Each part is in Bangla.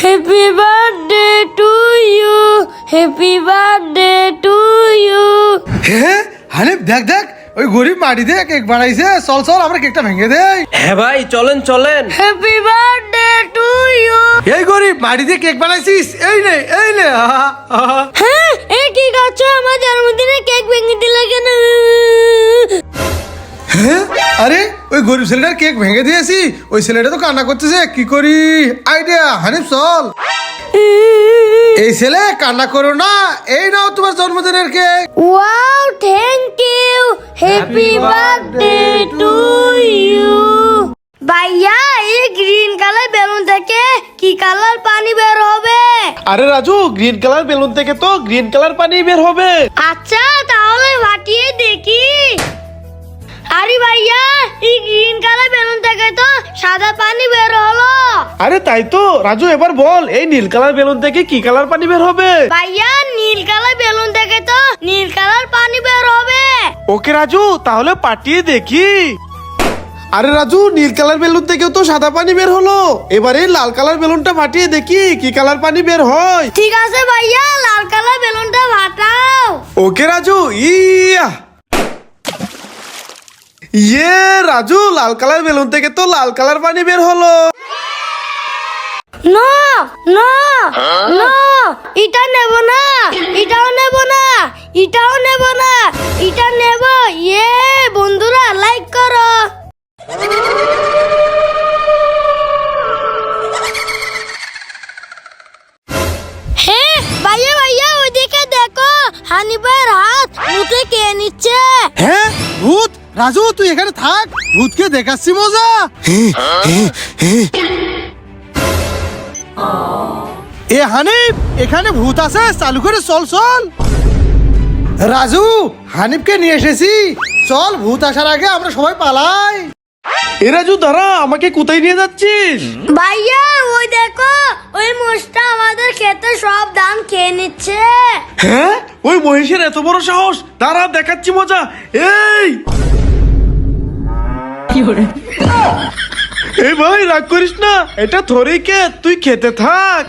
Happy birthday to you, happy birthday to you. হ্যাঁ হানিফ দেখ দেখ ওই গরিব মাটি দিয়ে কেক বানাইছে, চল চল আমরা কেকটা ভেঙে দেই। হ্যাঁ ভাই চলেন চলেন। Happy birthday to you. এই গরিব মাটি দিয়ে কেক বানাইছিস, এই নে এই নে। হ্যাঁ এই কি করছো, আমার জন্মদিনে কেক ভেঙে দিলে কেন? হ্যাঁ আরে ওই গরিব ছেলেটার কেক ভেঙে দিয়েছি, ওই ছেলেটা তো কান্না করতেছে, কি করি? আইডিয়া হানিফ চল। এই ছেলে কান্না করো না, এই নাও তোমার জন্মদিনের cake. Wow thank you, happy birthday to you. ভাইয়া এই গ্রিন কালার বেলুন থেকে কি কালার পানি বের হবে? আরে রাজু, গ্রিন কালার বেলুন থেকে তো গ্রিন কালার পানি বের হবে। আচ্ছা তাহলে ফাটিয়ে দেখি। আরে ভাইয়া এই গ্রিন কালার বেলুন থেকে তো সাদা পানি বের হলো। আরে তাই তো রাজু, এবার বল এই নীল কালার বেলুন থেকে কি কালার পানি বের হবে? ভাইয়া নীল কালার বেলুন থেকে তো নীল কালার পানি বের হবে। ওকে রাজু, তাহলে পাঠিয়ে দেখি। আরে রাজু, নীল কালার বেলুন থেকেও তো সাদা পানি বের হলো, এবারে লাল কালার বেলুনটা ফাটিয়ে দেখি কি কালার পানি বের হয়। ঠিক আছে ভাইয়া, লাল কালার বেলুনটা ফাটাও। ওকে রাজু, ইয়ে রাজু, লাল কালার বেলুন থেকে তো লাল কালার পানি বের হলো। না না না, এটা নেব না, এটাও নেব না, এটাও নেব না, এটা নেব। ইয়ে বন্ধুরা লাইক করো। হ্যাঁ ভাইয়া ভাইয়া ওইদিকে দেখো, হানিফের হাত মুখে কে নিচ্ছে। হ্যাঁ ভূত, রাজু তুই এখানে থাক, ভূতকে দেখাচ্ছি মজা। এ হানিফ, এখানে ভূত আছে, চালু করে চল চল। রাজু হানিফকে নিয়ে এসেছি, চল ভূত আসার আগে আমরা সবাই পালাই। এ রাজু দাঁড়া, আমাকে কোথায় নিয়ে যাচ্ছিস? ভাইয়া ওই দেখো, ওই মোষটা আমাদের খেতে সব ধান খেয়ে নিচ্ছে। হ্যাঁ ওই মহিষের এত বড় সাহস, দাঁড়া দেখাচ্ছি মজা। এই ভাই রাগ করিস না, এটা থরি কে, তুই খেতে থাক।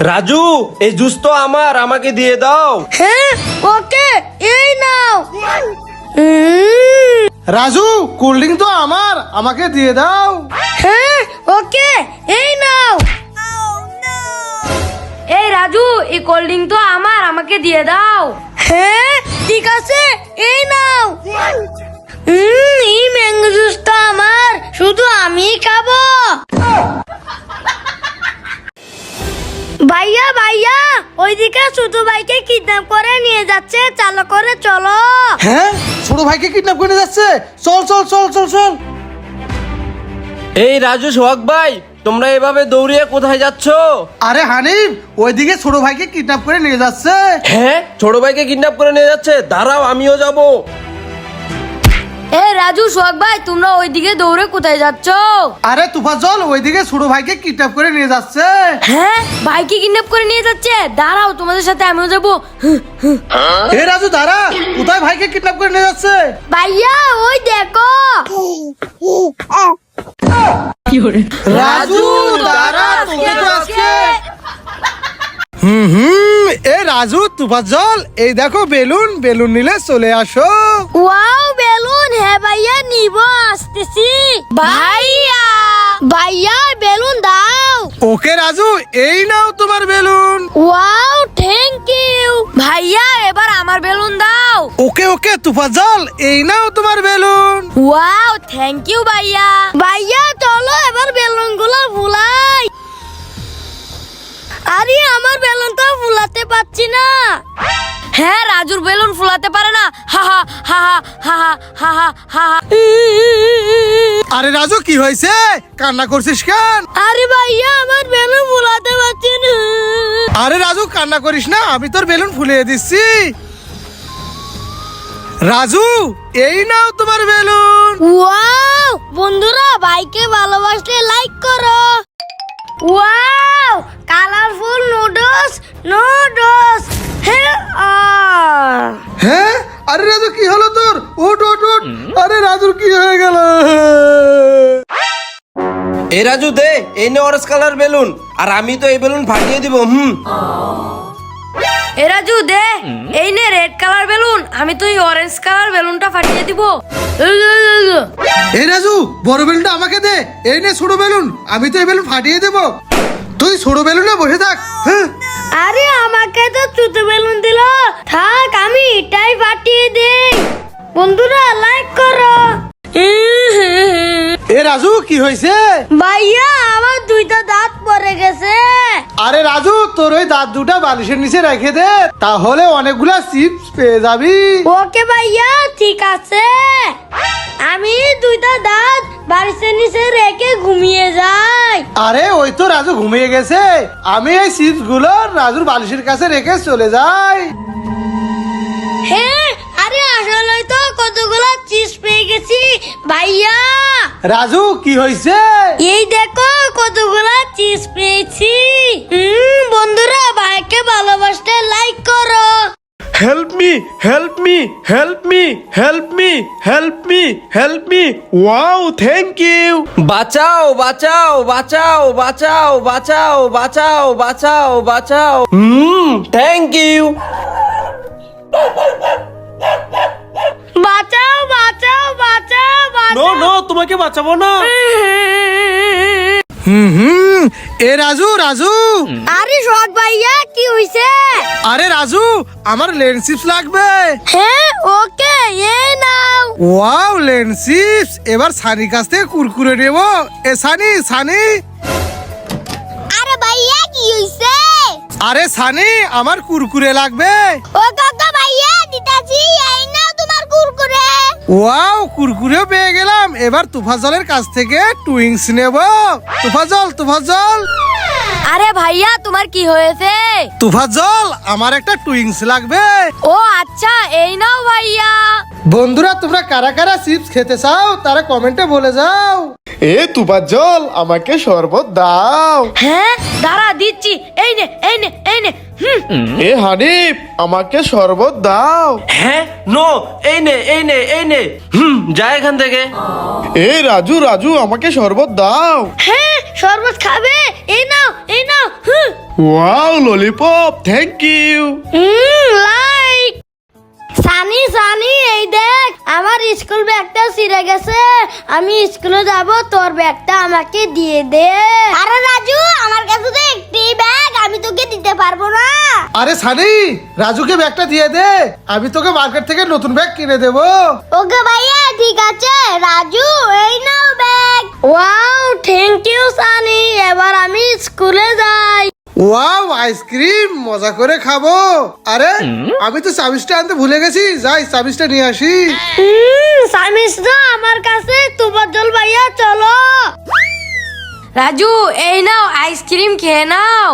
রাজু এই জুস তো আমার, আমাকে দিয়ে দাও। হ্যাঁ ওকে এই নাও। রাজু কোল্ড ড্রিঙ্ক তো আমার, আমাকে দিয়ে দাও। হ্যাঁ ওকে এই নাও। এই রাজু এই কোল্ড ড্রিঙ্ক তো আমার, আমাকে দিয়ে দাও। হ্যাঁ ঠিক আছে এই নাও। এই ম্যাঙ্গো জুসটা আমার, শুধু আমিই খাবো। ভাইয়া ভাইয়া ওইদিকে ছোট ভাইকে কিডন্যাপ করে নিয়ে যাচ্ছে, চালু করে চলো। হ্যাঁ ছোট ভাইকে কিডন্যাপ করে যাচ্ছে, চল চল চল চল চল। এই রাজু সোহাগ ভাই, তোমরা এভাবে দৌড়িয়ে কোথায় যাচ্ছ? আরে হানিফ ওইদিকে ছোট ভাইকে কিডন্যাপ করে নিয়ে যাচ্ছে। হ্যাঁ ছোট ভাইকে কিডন্যাপ করে নিয়ে যাচ্ছে, দাঁড়াও আমিও যাব। এ রাজু সোহাগ ভাই তোমরা ওইদিকে দৌড়ে কোথায় যাচ্ছ? আরে তুফাজল ওইদিকে ছোট ভাইকে কিডন্যাপ করে নিয়ে যাচ্ছে। হ্যাঁ ভাইকে কিডন্যাপ করে নিয়ে যাচ্ছে, দাঁড়াও তোমাদের সাথে আমিও যাবো। এ রাজু দাঁড়া, কোথায় ভাইকে কিডন্যাপ করে নিয়ে যাচ্ছে? ভাইয়া ওই দেখো। রাজু দাঁড়া, তোকে তো আজকে। এ রাজু তুফাজল এই দেখো বেলুন, বেলুন নিলে চলে আসো। ওয়াও বেলুন, হ্যাঁ ভাইয়া নিব, আসতেছি। ভাইয়া ভাইয়া বেলুন দাও। ওকে রাজু এই নাও তোমার বেলুন। Wow thank you. ভাইয়া এবার আমার বেলুন দাও। ওকে ওকে তুফাজল এই নাও তোমার বেলুন। ওয়াও থ্যাংক ইউ ভাইয়া। ভাইয়া চলো এবার বেলুন গুলো ফুলাই। আরে আমার বেলুন তো ফুলাতে পারছি না। হ্যাঁ রাজুর বেলুন ফুলাতে পারে না। হা হা হা হা হা হা হা। আরে রাজু কি হয়েছে, কান্না করছিস কেন? আরে ভাইয়া আমার বেলুন ফুলাতে পারছি না। আরে রাজু কান্না করিস না, আমি তোর বেলুন ফুলিয়ে দিচ্ছি। রাজু এই নাও তোমার বেলুন। ওয়াও বন্ধুরা ভাইকে ভালোবাসলে লাইক করো। Wow colourful noodles noodles. হ্যাঁ আরে রাজু কি হলো তোর? উঠ উঠ উঠ। আরে রাজুর কি হয়ে গেল? এই রাজু দে, এই নে অরেঞ্জ কালার বেলুন, আর আমি তো এই বেলুন ফাটিয়ে দিব। এ রাজু দে, এই নে রেড কালার বেলুন, আমি তুই অরেঞ্জ কালার বেলুনটা ফাটিয়ে দিব। এই রাজু বড় বেলুনটা আমাকে দে, এই নে ছোট বেলুন, আমি তো এই বেলুন ফাটিয়ে দেবো। তুই ছোট বেলুনে বসে থাক। হ্যাঁ আরে আমাকে তো ছোট বেলুন দিল, থাক আমি এটাই ফাটিয়ে দেই। বন্ধুরা লাইক করো। এ রাজু কি হয়েছে? ভাইয়া আমার দুইটা দাঁত পড়ে গেছে। আরে রাজু তোর ওই দাঁত দুটা বালিশের নিচে রেখে দে, তাহলে অনেকগুলা চিপস পেয়ে যাবি। ওকে ভাইয়া ঠিক আছে, আমি দুইটা দাঁত বালিশের নিচে রেখে ঘুমিয়ে যাই। আরে ওই তো রাজু ঘুমিয়ে গেছে, আমি এই চিপস গুলো রাজুর বালিশের কাছে রেখে চলে যাই। হ্যাঁ আরে আসলে তো কতগুলো চিপস পেয়ে গেছি ভাইয়া। রাজু কি হয়েছে? এই দেখো কতগুলো চিপস পেয়েছি। বন্ধুরা ভাইকে ভালোবাসতে লাইক করো। Help me, help me, help me, help me, help me, help me. Wow, thank you. বাঁচাও বাঁচাও বাঁচাও বাঁচাও বাঁচাও বাঁচাও বাঁচাও বাঁচাও। Thank you. বাঁচাও বাঁচাও বাঁচাও নো নো, তোমাকে বাঁচাবো না। এ রাজু রাজু, আরে শখ ভাইয়া কি হইছে? আরে রাজু আমার লেন্স চিপস লাগবে। হ্যাঁ ওকে এই নাও। ওয়াও লেন্স চিপস, এবার সানির কাছ থেকে কুরকুরে নেব। এ সানি সানি। আরে ভাইয়া কি হইছে? আরে সানি আমার কুরকুরে লাগবে। ও কাকা ভাইয়া দিতাছি, এই নাও তোমার কুরকুরে। ওয়াও কুরকুরেও পেয়ে গেলাম, এবার তুফাজলের কাছ থেকে টুইংস নেব। তুফাজল তুফাজল। আরে ভাইয়া তোমার কি হয়েছে? তুফাজল আমার একটা টুইংস লাগবে। ও আচ্ছা এই নাও ভাইয়া। বন্ধুরা তোমরা কারা কারা চিপস খেতে চাও তারা কমেন্টে বলে যাও। এ তুফাজ্জল, আমাকে শরবত দাও। হ্যাঁ দাঁড়া দিচ্ছি, এই নে এই নে এই নে। এ হানিফ, আমাকে শরবত দাও। হ্যাঁ নো, এই নে এই নে এই নে। যা এখান থেকে। এ রাজু রাজু, আমাকে শরবত দাও। হ্যাঁ শরবত খাবে, এই নাও এই নাও। Wow lollipop, thank you. Like. Sunny Sunny এই দেখ আমার স্কুল ব্যাগটা ছিঁড়ে গেছে, আমি স্কুলে যাব, তোর ব্যাগটা আমাকে দিয়ে দে। আরে রাজু আমার কাছে তো একটি ব্যাগ, আমি তোকে দিতে পারবো না। আরে সানি রাজুকে ব্যাগটা দিয়ে দে, আমি তোকে মার্কেট থেকে নতুন ব্যাগ কিনে দেব। ওকে ভাইয়া ঠিক আছে। রাজু এই নাও bag. Wow thank you Sunny, এবার আমি স্কুলে যাই। ওয়াও আইসক্রিম মজা করে খাবো। আরে আমি তো চাবিসটা আনতে ভুলে গেছি, যাই চাবিসটা নিয়ে আসি। সামিস তো আমার কাছে, তুফাজ্জল ভাইয়া চলো। রাজু এই নাও আইসক্রিম খেয়ে নাও।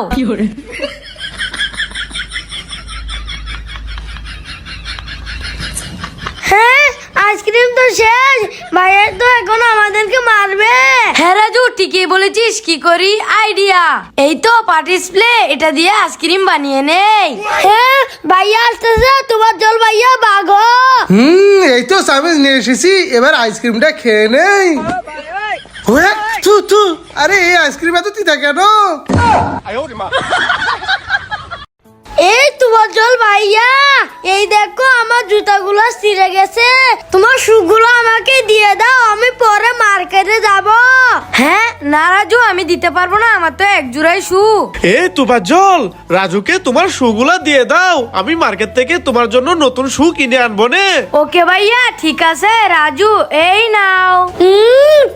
হ্যাঁ আইসক্রিম তো শেষ, ভাইয়া তো এখন আমাদেরকে মারবে। হ্যাঁ রাজু ঠিকই বলেছিস, কি করি আইডিয়া, এই তো পার্টিস প্লে, এটা দিয়ে আইসক্রিম বানিয়ে নেই। হ্যাঁ ভাইয়া আসতেছে, তোমার জল ভাইয়া বাঘো। এই তো চামিচ নিয়ে এসেছি, এবার আইসক্রিমটা খেয়ে নেই। ওয়ে, থু, থু। আরে এই আইসক্রিম এত তিতা কেন? এই তোমার জল ভাইয়া, এই দেখো আমার জুতাগুলো ছিঁড়ে গেছে, তোমার শুগুলো আমাকে দিয়ে দাও, আমি পরে মার্কেটে যাব। হ্যাঁ না রাজু আমি দিতে পারবো না, আমার তো এক জোড়াই শু। এ তুফাজ্জল, রাজুকে তোমার শুগুলা দিয়ে দাও, আমি মার্কেট থেকে তোমার জন্য নতুন শু কিনে আনবো নে। ওকে ভাইয়া ঠিক আছে, রাজু এই নাও।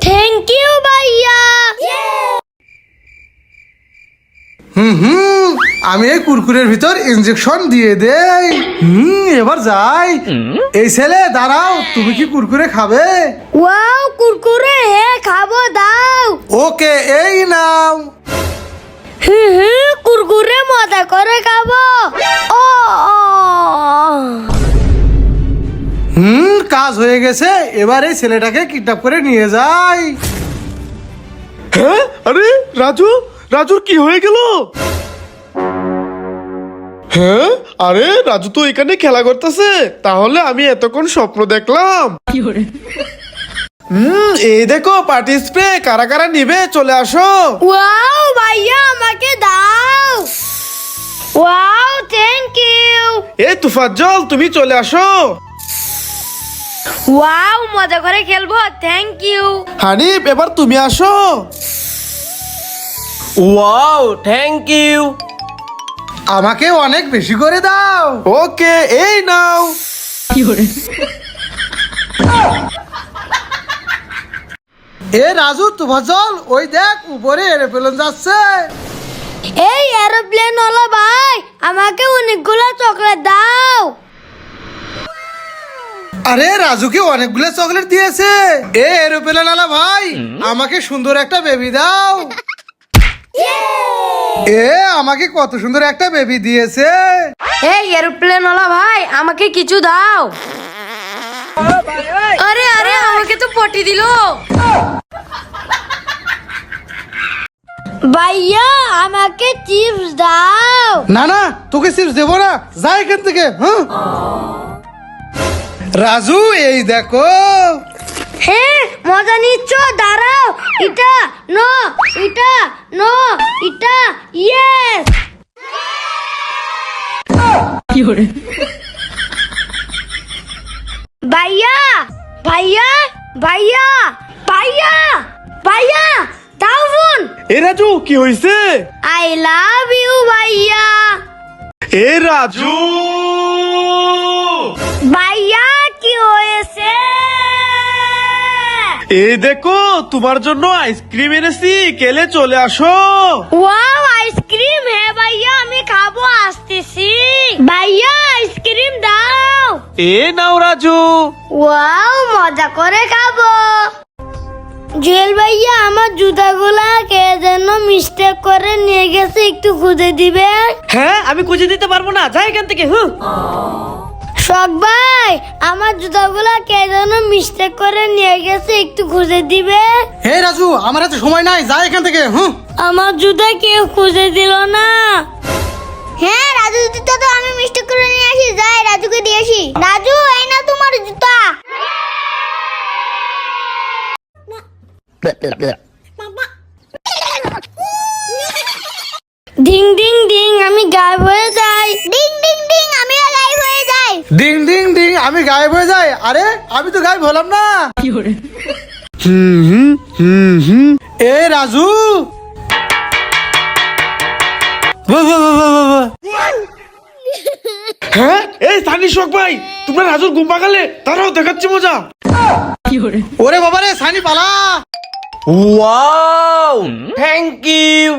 থ্যাংক ইউ ভাইয়া। আমি এই কুরকুরের ভিতর ইনজেকশন দিয়ে দেই। এবার যাই। এই ছেলে দাঁড়াও, তুমি কি কুরকুরে খাবে? ওয়াও কুরকুরে, হ্যাঁ খাবো দাও। ওকে এই নাও। কুরকুরে মজা করে খাবো। ও কাজ হয়ে গেছে, এবার এই ছেলেটাকে কিডন্যাপ করে নিয়ে যাই। হ্যাঁ আরে রাজু, রাজুর কি হয়ে গেল? হ্যাঁ আরে রাজু তো এখানে খেলা করতেছে, তাহলে আমি এতক্ষণ স্বপ্ন দেখলাম। এই দেখো পার্টি স্প্রে, কারা কারা নিবে চলে আসো। ওয়াও ভাইয়া আমাকে দাও। Wow thank you. এই তুফাজ্জল তুমি চলে আসো। ওয়াও মজা করে খেলবো, থ্যাংক ইউ। হানিফ এবার তুমি আসো। Wow thank you. আমাকে অনেক বেশি করে দাও। ওকে এই নাও। এ রাজু তুফাজ্জল, ওই দেখ উপরে এরোপ্লেন যাচ্ছে। এই এরোপ্লেন ওলা ভাই, আমাকে অনেকগুলো চকলেট দাও। আরে রাজুকে অনেকগুলো চকলেট দিয়েছে। এ এরোপ্লেন আলা ভাই, আমাকে সুন্দর একটা বেবি দাও। এ আমাকে কত সুন্দর একটা বেবি দিয়েছে। এই এরোপ্লেন ওলা ভাই, আমাকে কিছু দাও। আরে আরে আমাকে তো পটি দিল। ভাইয়া আমাকে চিপস দাও। না না, তোকে চিপস দেবো না, যা এখান থেকে। হ্যাঁ রাজু এই দেখো। হ্যাঁ মজা নিচ্ছ, দাঁড়াও। এটা নো, এটা নো, এটা ইয়েস। ভাইয়া ভাইয়া ভাইয়া ভাইয়া ভাইয়া দাও ফোন। এ রাজু কি হয়েছে? আই লাভ ইউ ভাইয়া। এ রাজু ভাইয়া কি হয়েছে? এই দেখো তোমার জন্য আইসক্রিম এনেছি, কেলে চলে আসো। ওয়াও আইসক্রিম, হ্যাঁ ভাইয়া আমি খাবো, আসতেছি। ভাইয়া আইসক্রিম দাও। এ নাও রাজু। ওয়াও মজা করে খাবো। জুয়েল ভাইয়া আমার জুতাগুলা কে যেন মিস্টেক করে নিয়ে গেছে, একটু খুঁজে দিবে। হ্যাঁ আমি খুঁজে দিতে পারবো না, যাই এখান থেকে। শখ ভাই আমার জুতাগুলা কে যেন মিস্টেক করে নিয়ে গেছে, একটু খুঁজে দিবে। হে রাজু, আমার হাতে সময় নাই, যা এখান থেকে। আমার জুতা কেউ খুঁজে দিল না। হ্যাঁ রাজু জুতা তো আমি মিস্টেক করে নিয়ে আসি, যাই রাজুকে দিয়ে আসি। রাজু এই না তোমার জুতা। ডিং ডিং ডিং আমি গায়েব হয়ে যাই। ডিং ডিং ডিং আমি গায়েব হয়ে যাই। ডিং ডিং ডিং আমি গায়েব হয়ে যাই। আরে আমি তো গায়েব হলাম না। এ রাজু, হ্যাঁ এই সানি শোক ভাই, তোমরা রাজুর ঘুম পাকালে তারাও দেখাচ্ছি মজা। ওরে বাবা রে, সানি পালা। Wow thank you.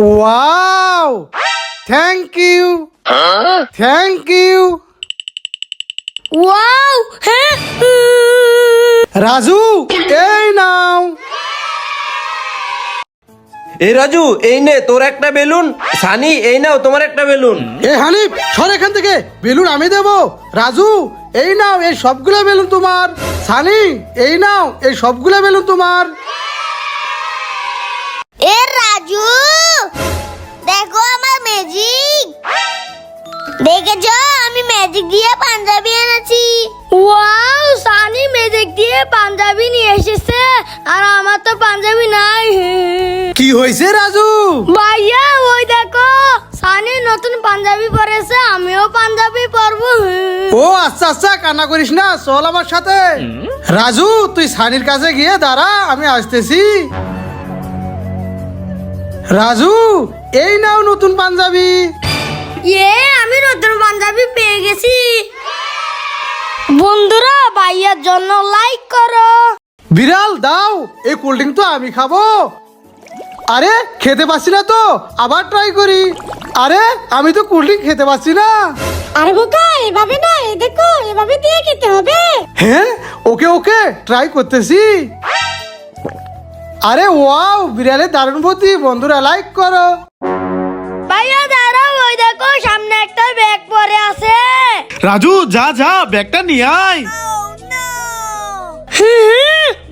Wow thank you, thank you. Wow হ্যাঁ রাজু এই নাও। এই রাজু এই নে তোর একটা বেলুন। সানি এই নাও তোমার একটা বেলুন। এ হানিফ সর এখান থেকে, বেলুন আমি দেবো। রাজু এই নাও, এই সবগুলা বেলুন তোমার। সানি এই নাও, এই সবগুলা বেলুন তোমার। এ রাজু দেখো আমার ম্যাজিক। দেখেছো আমি ম্যাজিক দিয়ে পাঞ্জাবি এনেছি। ওয়াও সানি ম্যাজিক দিয়ে পাঞ্জাবি নিয়ে এসেছে, আর আমার তো পাঞ্জাবি নাই। কি হয়েছে রাজু? ভাইয়া ওই দেখো সানি নতুন পাঞ্জাবি পরেছে, আমিও পাঞ্জাবি পরবো। ও আচ্ছা আচ্ছা, কান্না করিস না, চল আমার সাথে। রাজু তুই সানির কাছে গিয়ে দাঁড়া, আমি আসতেছি। রাজু এই নাও নতুন পাঞ্জাবি। আমি নতুন পাঞ্জাবি পেয়ে গেছি। বন্ধুরা ভাইয়ার জন্য লাইক করো। বিড়াল দাও, এই কোল্ড ড্রিঙ্ক তো আমি খাবো। আরে খেতে পাচ্ছি না তো, আবার ট্রাই করি। আরে আমি তো কোল্ড ড্রিঙ্ক খেতে পাচ্ছি না। আরে বোকা এভাবে না, এই দেখো এভাবে দিয়ে খেতে হবে। হ্যাঁ ওকে ওকে, ট্রাই করতেছি। আরে ওয়াও, বিড়ালের দারুণ বুদ্ধি। বন্ধুরা লাইক করো। ভাইয়া দাঁড়াও, ওই দেখো সামনে একটা ব্যাগ পরে আছে। রাজু যা যা ব্যাগটা নিয়ে আয়।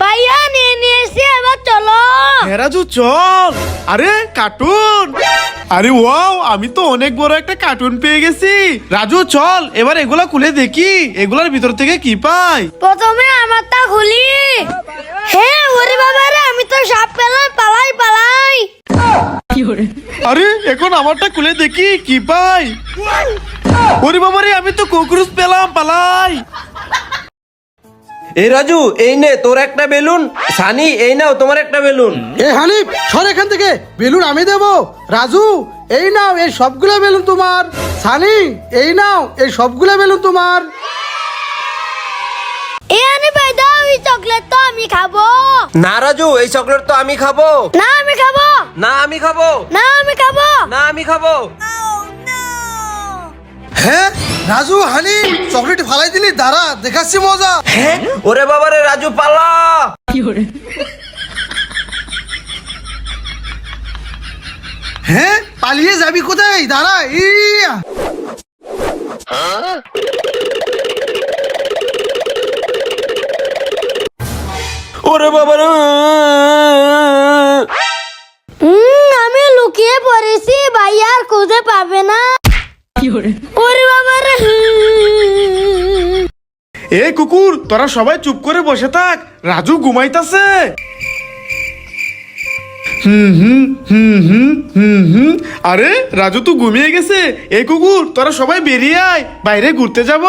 ভাইয়া নিয়ে নিয়েছি, এবার চলো। হ্যাঁ রাজু চল। আরে কার্টুন। আরে ওয়াও, আমি তো অনেক বড় একটা কার্টুন পেয়ে গেছি। রাজু চল এবার এগুলা খুলে দেখি এগুলার ভিতর থেকে কি পাই। প্রথমে আমারটা খুলি। হ্যাঁ, ওরে বাবা রে, আমি তো সাপ পেলাম, পালাই পালাই। আরে এখন আমারটা খুলে দেখি কি পাই। ওরে বাবা রে, আমি তো ককরোচ পেলাম, পালাই। এই রাজু এই নে তোর একটা বেলুন, সানি এই নাও তোমার একটা বেলুন। এ হানিফ সর এখান থেকে, বেলুন আমি দেবো। রাজু এই নাও, এই সবগুলো বেলুন তোমার। সানি এই নাও, এই সবগুলো বেলুন তোমার। এ আনি ভাই দাও, এই চকলেট তো আমি খাবো। না রাজু, এই চকলেট তো আমি খাবো। না আমি খাবো। না আমি খাবো। না আমি খাবো। না আমি খাবো। হ্যাঁ রাজু হানিফ চকলেট ফালাই দিলি, দাঁড়া দেখাচ্ছি মজা। হ্যাঁ ওরে বাবা রে, রাজু পালা। হ্যাঁ পালিয়ে যাবি কোথায়, দাঁড়া। ইয়া ওরে বাবা রে। আমি লুকিয়ে পড়েছি, ভাই আর খুঁজে পাবে না। ওরে বাবা রে। এ কুকুর, তোরা সবাই চুপ করে বসে থাক, রাজু ঘুমাইতাছে। আরে রাজু তো ঘুমিয়ে গেছে। এই কুকুর, তোরা সবাই বেরিয়ে আয়, বাইরে ঘুরতে যাব।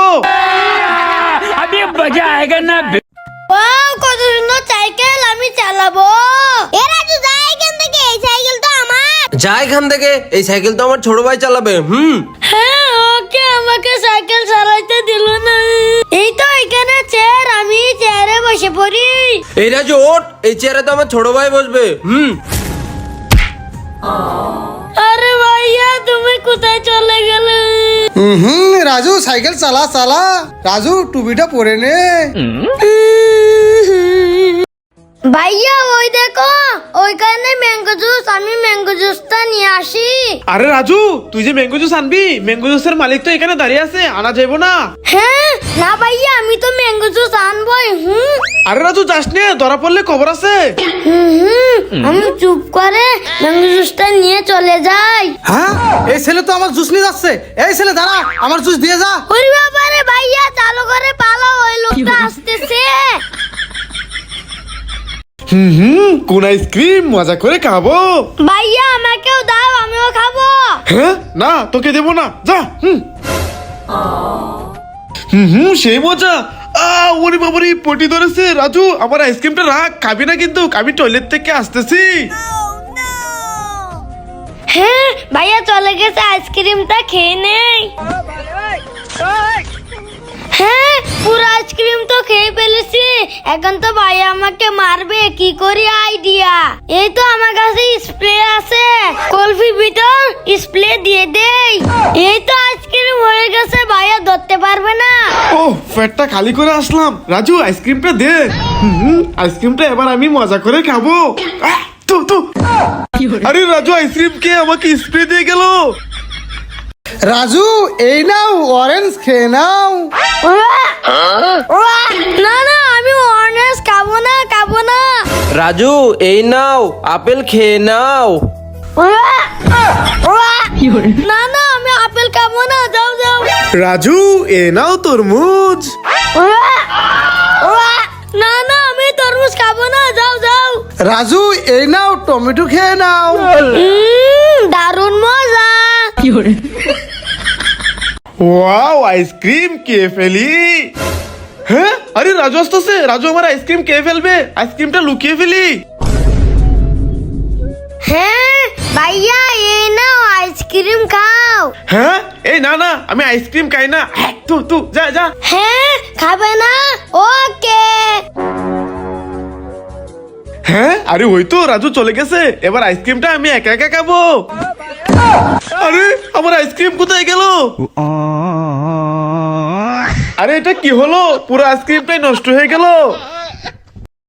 ওয়াও, কত সুন্দর সাইকেল, আমি চালাবো। এ রাজু যা এখান থেকে, এই সাইকেল তো আমার। যা এখান থেকে, এই সাইকেল তো আমার ছোট ভাই চালাবে। হ্যাঁ, ওকে আমাকে সাইকেল চালাইতে দিল না। এই তো এখানে চেয়ার, আমি চেয়ারে বসে পড়ি। এই রাজু ওঠ, এই চেয়ারে তো আমার ছোট ভাই বসবে। আরে ভাইয়া, তুমি কোথায় চলে গেলে? রাজু সাইকেল চালা চালা। রাজু টুপিটা পরে নে। ভাইয়া ওই দেখো, ওইখানে ম্যাঙ্গো জুস, আমি ম্যাঙ্গো জুসটা নিয়ে আসি। আরে রাজু, তুই যে ম্যাঙ্গো জুস আনবি, ম্যাঙ্গো জুসের মালিক তো এখানে দাঁড়িয়ে আছে, আনা যাইবো না? হ্যাঁ না ভাইয়া, আমি তো ম্যাঙ্গো জুস আনবই। আরে রাজু যাস নে, ধরা পড়লে খবর আছে। আমি চুপ করে ম্যাঙ্গো জুসটা নিয়ে চলে যাই। হ্যাঁ এই ছেলে তো আমার জুস নিয়ে যাচ্ছে। এই ছেলে দাঁড়া, আমার জুস দিয়ে যা। ওরে বাবা রে, ভাইয়া চালু করে পালাও, ওই লোকটা আসতেছে। কোন আইসক্রিম মজা করে খাবো। ভাইয়া আমাকেও দাও, আমিও খাবো। হ্যাঁ না, তোকে দেবো না, যা। সেই মজা। ওরে বাবারে, পটি ধরেছে। রাজু আমার আইসক্রিমটা রাখ, খাবি না কিন্তু, আমি টয়লেট থেকে আসতেছি। হ্যাঁ ভাইয়া চলে গেছে, আইসক্রিমটা খেয়ে নেই। হ্যাঁ পুরো আইসক্রিম তো খেয়ে ফেলেছি, এখন তো ভাইয়া আমাকে মারবে, কি করি আইডিয়া। এই তো আমার কাছে স্প্রে আছে, কলফি ভিতর স্প্রে দিয়ে দেই। এই তো আইসক্রিম হয়ে গেছে, ভাইয়া ধরতে পারবে না। ও পেটটা খালি করে আসলাম। রাজু আইসক্রিমটা দে। আইসক্রিমটা এবার আমি মজা করে খাবো। আরে রাজু আইসক্রিম কে আমাকে স্প্রে দিয়ে গেল। রাজু এই নাও, অরেঞ্জ খেয়ে নাও। না না, আমি অরেঞ্জ খাবো না, খাবো না। রাজু এই নাও, আপেল খেয়ে নাও। না না, আমি আপেল খাবো না, যাও যাও। রাজু এ নাও তরমুজ। না না, আমি তরমুজ খাবো না, যাও যাও। রাজু এই নাও, টমেটো খেয়ে নাও। দারুণ মজা। ওয়াও, আইসক্রিম খেয়ে ফেলি। হ্যাঁ আরে রাজু আসতেছে, রাজু আমার আইসক্রিম খেয়ে ফেলবে, আইসক্রিমটা লুকিয়ে ফেলি। হ্যাঁ ভাইয়া, এই নাও আইসক্রিম খাও। হ্যাঁ এই না না, আমি আইসক্রিম খাই না। তু যা যা। হ্যাঁ খাবে না, ওকে। হ্যাঁ আরে ওই তো রাজু চলে গেছে, এবার আইসক্রিমটা আমি একা একা খাবো। আরে আমার আইসক্রিম কোথায় গেল? আরে এটা কি হলো, পুরো আইসক্রিমটাই নষ্ট হয়ে গেল।